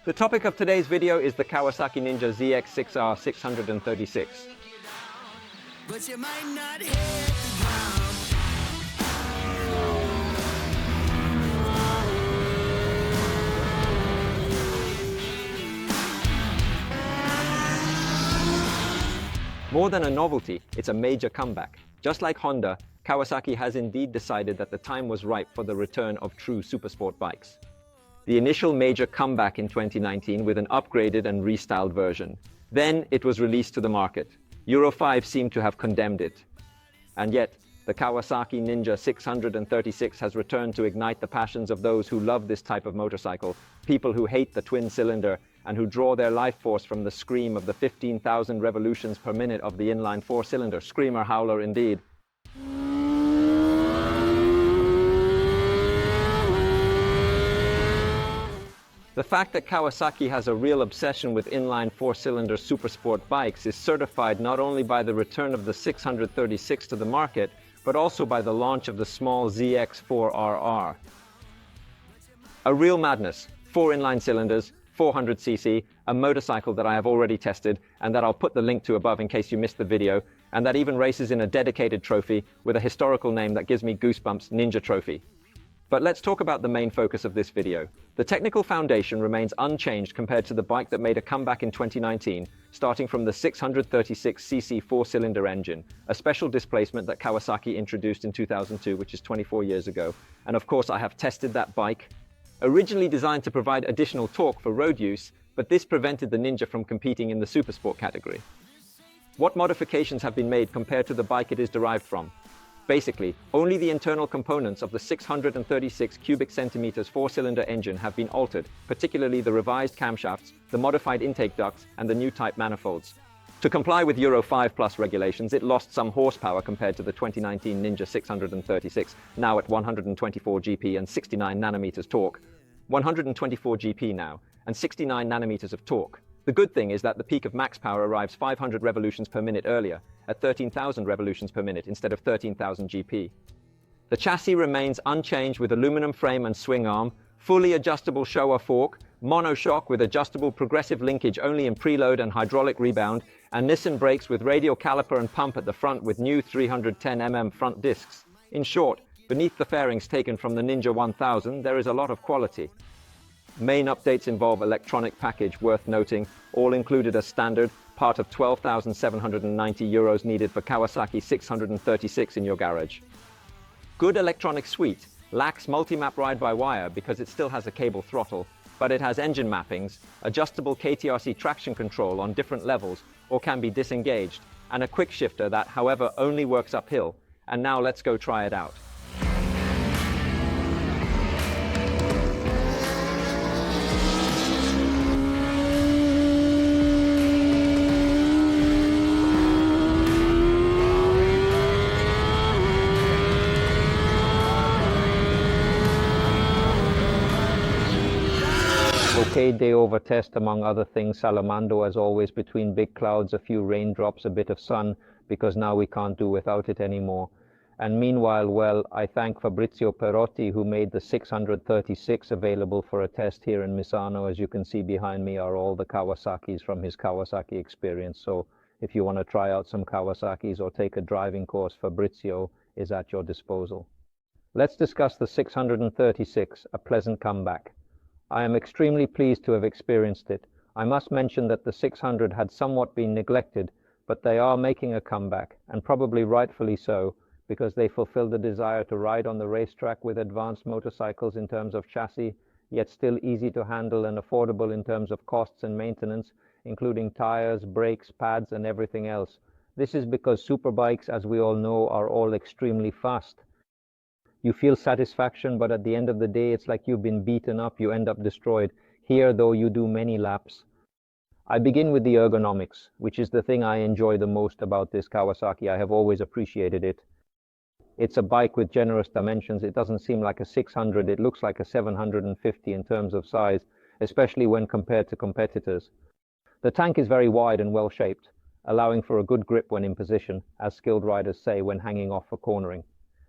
The topic of today's video is the Kawasaki Ninja ZX-6R 636. But you might not hit the ground. More than a novelty, it's a major comeback. Just like Honda, Kawasaki has indeed decided that the time was ripe for the return of true supersport bikes. The initial major comeback in 2019 with an upgraded and restyled version. Then it was released to the market. Euro 5 seemed to have condemned it. And yet, the Kawasaki Ninja 636 has returned to ignite the passions of those who love this type of motorcycle, people who hate the twin-cylinder and who draw their life force from the scream of the 15,000 revolutions per minute of the inline four-cylinder. Screamer howler indeed. The fact that Kawasaki has a real obsession with inline four-cylinder supersport bikes is certified not only by the return of the 636 to the market, but also by the launch of the small ZX-4RR. A real madness. 4 inline cylinders, 400cc, a motorcycle that I have already tested and that I'll put the link to above in case you missed the video, and that even races in a dedicated trophy with a historical name that gives me goosebumps, Ninja Trophy. But let's talk about the main focus of this video. The technical foundation remains unchanged compared to the bike that made a comeback in 2019, starting from the 636cc four-cylinder engine, a special displacement that Kawasaki introduced in 2002, which is 24 years ago. And of course, I have tested that bike. Originally designed to provide additional torque for road use, but this prevented the Ninja from competing in the supersport category. What modifications have been made compared to the bike it is derived from? Basically, only the internal components of the 636 cubic centimeters four-cylinder engine have been altered, particularly the revised camshafts, the modified intake ducts, and the new type manifolds. To comply with Euro 5+ regulations, it lost some horsepower compared to the 2019 Ninja 636, now at 124 GP and 69 nanometers torque. 124 GP now, and 69 nanometers of torque. The good thing is that the peak of max power arrives 500 revolutions per minute earlier, at 13,000 revolutions per minute instead of 13,000 GP. The chassis remains unchanged with aluminum frame and swing arm, fully adjustable Showa fork, monoshock with adjustable progressive linkage only in preload and hydraulic rebound, and Nissan brakes with radial caliper and pump at the front with new 310mm front discs. In short, beneath the fairings taken from the Ninja 1000, there is a lot of quality. Main updates involve electronic package worth noting, all included as standard, part of 12,790 euros needed for Kawasaki 636 in your garage. Good electronic suite, lacks multi-map ride-by-wire because it still has a cable throttle, but it has engine mappings, adjustable KTRC traction control on different levels or can be disengaged, and a quick shifter that, however, only works uphill. And now let's go try it out. Okay, day over test among other things, Salamando as always between big clouds, a few raindrops, a bit of sun, because now we can't do without it anymore. And meanwhile, well, I thank Fabrizio Perotti who made the 636 available for a test here in Misano. As you can see behind me are all the Kawasaki's from his Kawasaki experience. So if you want to try out some Kawasaki's or take a driving course, Fabrizio is at your disposal. Let's discuss the 636, a pleasant comeback. I am extremely pleased to have experienced it. I must mention that the 600 had somewhat been neglected, but they are making a comeback, and probably rightfully so, because they fulfill the desire to ride on the racetrack with advanced motorcycles in terms of chassis, yet still easy to handle and affordable in terms of costs and maintenance, including tires, brakes, pads, and everything else. This is because superbikes, as we all know, are all extremely fast. You feel satisfaction, but at the end of the day, it's like you've been beaten up, you end up destroyed. Here, though, you do many laps. I begin with the ergonomics, which is the thing I enjoy the most about this Kawasaki. I have always appreciated it. It's a bike with generous dimensions. It doesn't seem like a 600, it looks like a 750 in terms of size, especially when compared to competitors. The tank is very wide and well shaped, allowing for a good grip when in position, as skilled riders say when hanging off for cornering.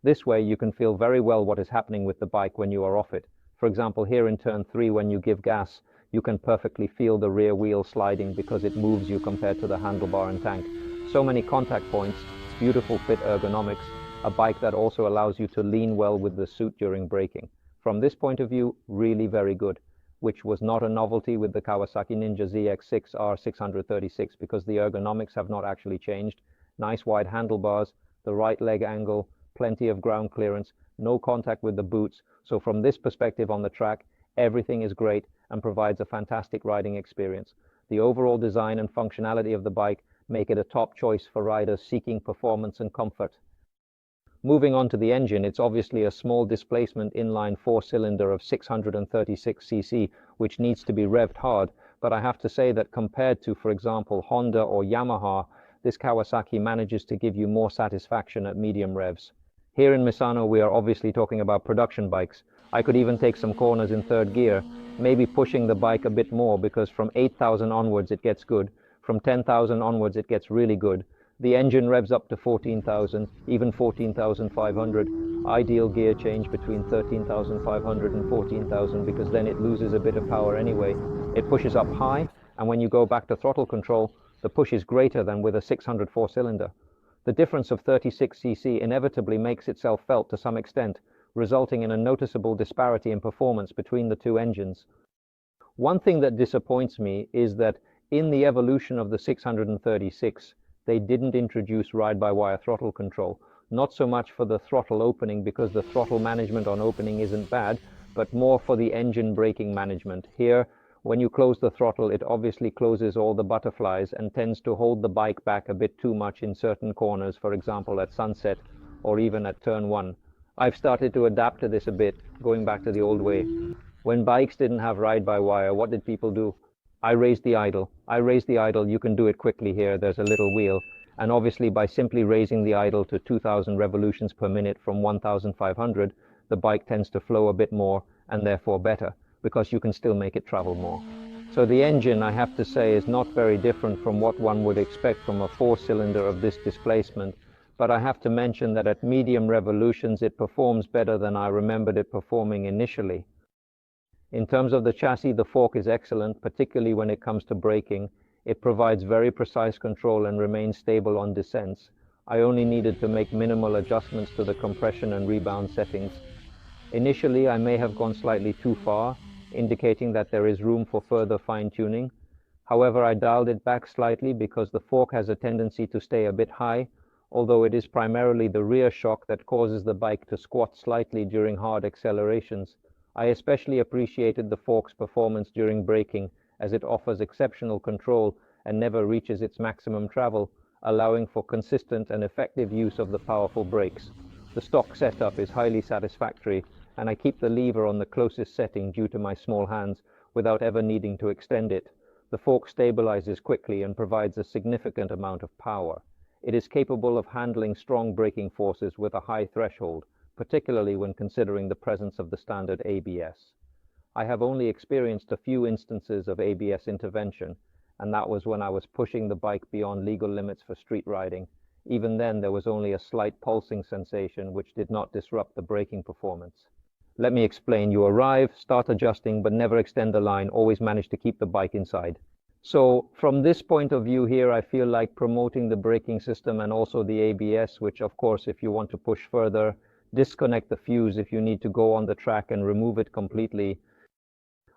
This way you can feel very well what is happening with the bike when you are off it. For example, here in turn 3 when you give gas, you can perfectly feel the rear wheel sliding because it moves you compared to the handlebar and tank. So many contact points, beautiful fit ergonomics, a bike that also allows you to lean well with the suit during braking. From this point of view, really very good, which was not a novelty with the Kawasaki Ninja ZX-6R 636 because the ergonomics have not actually changed. Nice wide handlebars, the right leg angle, plenty of ground clearance, no contact with the boots. So from this perspective on the track, everything is great and provides a fantastic riding experience. The overall design and functionality of the bike make it a top choice for riders seeking performance and comfort. Moving on to the engine, it's obviously a small displacement inline four-cylinder of 636 cc, which needs to be revved hard, but I have to say that compared to, for example, Honda or Yamaha, this Kawasaki manages to give you more satisfaction at medium revs. Here in Misano, we are obviously talking about production bikes. I could even take some corners in third gear, maybe pushing the bike a bit more because from 8,000 onwards it gets good, from 10,000 onwards it gets really good. The engine revs up to 14,000, even 14,500. Ideal gear change between 13,500 and 14,000 because then it loses a bit of power anyway. It pushes up high, and when you go back to throttle control, the push is greater than with a 604 cylinder. The difference of 36 cc inevitably makes itself felt to some extent, resulting in a noticeable disparity in performance between the two engines. One thing that disappoints me is that in the evolution of the 636, they didn't introduce ride-by-wire throttle control. Not so much for the throttle opening because the throttle management on opening isn't bad, but more for the engine braking management. Here, when you close the throttle, it obviously closes all the butterflies and tends to hold the bike back a bit too much in certain corners, for example at sunset or even at turn 1. I've started to adapt to this a bit, going back to the old way. When bikes didn't have ride-by-wire, what did people do? I raised the idle. You can do it quickly here. There's a little wheel. And obviously by simply raising the idle to 2,000 revolutions per minute from 1,500, the bike tends to flow a bit more and therefore better, because you can still make it travel more. So the engine, I have to say, is not very different from what one would expect from a four-cylinder of this displacement, but I have to mention that at medium revolutions it performs better than I remembered it performing initially. In terms of the chassis, the fork is excellent, particularly when it comes to braking. It provides very precise control and remains stable on descents. I only needed to make minimal adjustments to the compression and rebound settings. Initially, I may have gone slightly too far, indicating that there is room for further fine-tuning. However, I dialed it back slightly because the fork has a tendency to stay a bit high, although it is primarily the rear shock that causes the bike to squat slightly during hard accelerations. I especially appreciated the fork's performance during braking, as it offers exceptional control and never reaches its maximum travel, allowing for consistent and effective use of the powerful brakes. The stock setup is highly satisfactory, and I keep the lever on the closest setting due to my small hands without ever needing to extend it. The fork stabilizes quickly and provides a significant amount of power. It is capable of handling strong braking forces with a high threshold, particularly when considering the presence of the standard ABS. I have only experienced a few instances of ABS intervention, and that was when I was pushing the bike beyond legal limits for street riding. Even then, there was only a slight pulsing sensation which did not disrupt the braking performance. Let me explain. You arrive, start adjusting, but never extend the line, always manage to keep the bike inside. So from this point of view here, I feel like promoting the braking system and also the ABS, which of course, if you want to push further, disconnect the fuse if you need to go on the track and remove it completely.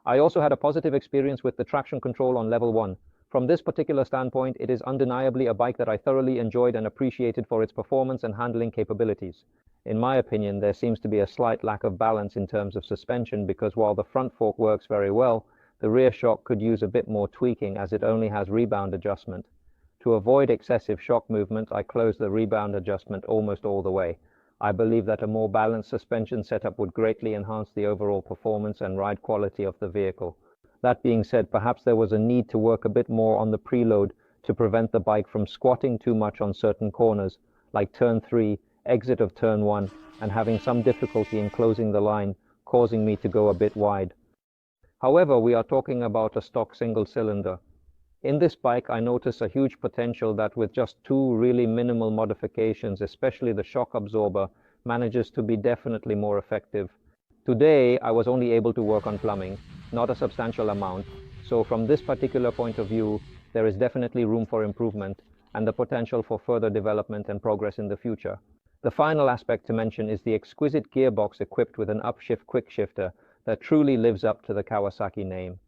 I also had a positive experience with the traction control on level 1. From this particular standpoint, it is undeniably a bike that I thoroughly enjoyed and appreciated for its performance and handling capabilities. In my opinion, there seems to be a slight lack of balance in terms of suspension because while the front fork works very well, the rear shock could use a bit more tweaking as it only has rebound adjustment. To avoid excessive shock movement, I closed the rebound adjustment almost all the way. I believe that a more balanced suspension setup would greatly enhance the overall performance and ride quality of the vehicle. That being said, perhaps there was a need to work a bit more on the preload to prevent the bike from squatting too much on certain corners, like turn 3, exit of turn 1, and having some difficulty in closing the line, causing me to go a bit wide. However, we are talking about a stock single cylinder. In this bike, I notice a huge potential that with just 2 really minimal modifications, especially the shock absorber, manages to be definitely more effective. Today, I was only able to work on plumbing, not a substantial amount, So from this particular point of view, there is definitely room for improvement and the potential for further development and progress in the future. The final aspect to mention is the exquisite gearbox equipped with an upshift quickshifter that truly lives up to the Kawasaki name.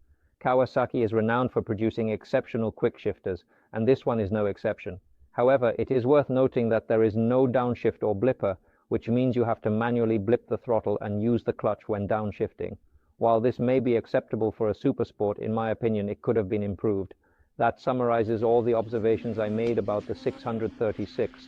Kawasaki is renowned for producing exceptional quickshifters, and this one is no exception. However, it is worth noting that there is no downshift or blipper, which means you have to manually blip the throttle and use the clutch when downshifting. While this may be acceptable for a Supersport, in my opinion it could have been improved. That summarizes all the observations I made about the 636.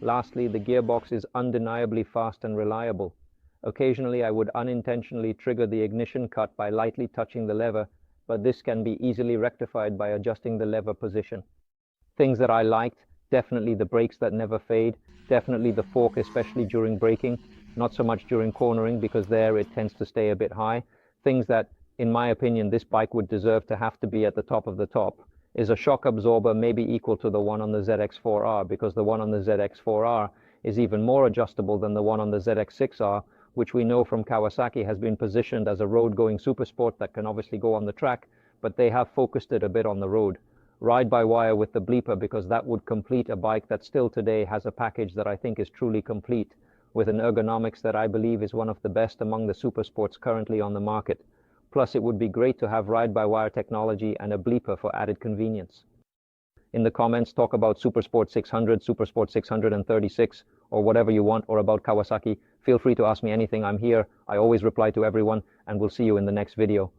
Lastly, the gearbox is undeniably fast and reliable. Occasionally I would unintentionally trigger the ignition cut by lightly touching the lever, but this can be easily rectified by adjusting the lever position. Things that I liked: definitely the brakes that never fade, definitely the fork, especially during braking, not so much during cornering because there it tends to stay a bit high. Things that, in my opinion, this bike would deserve to have to be at the top of the top is a shock absorber maybe equal to the one on the ZX-4R, because the one on the ZX-4R is even more adjustable than the one on the ZX-6R, which we know from Kawasaki has been positioned as a road-going supersport that can obviously go on the track, but they have focused it a bit on the road. Ride-by-wire with the bleeper, because that would complete a bike that still today has a package that I think is truly complete, with an ergonomics that I believe is one of the best among the supersports currently on the market. Plus, it would be great to have ride-by-wire technology and a bleeper for added convenience. In the comments, talk about Supersport 600, Supersport 636, or whatever you want, or about Kawasaki. Feel free to ask me anything. I'm here. I always reply to everyone, and we'll see you in the next video.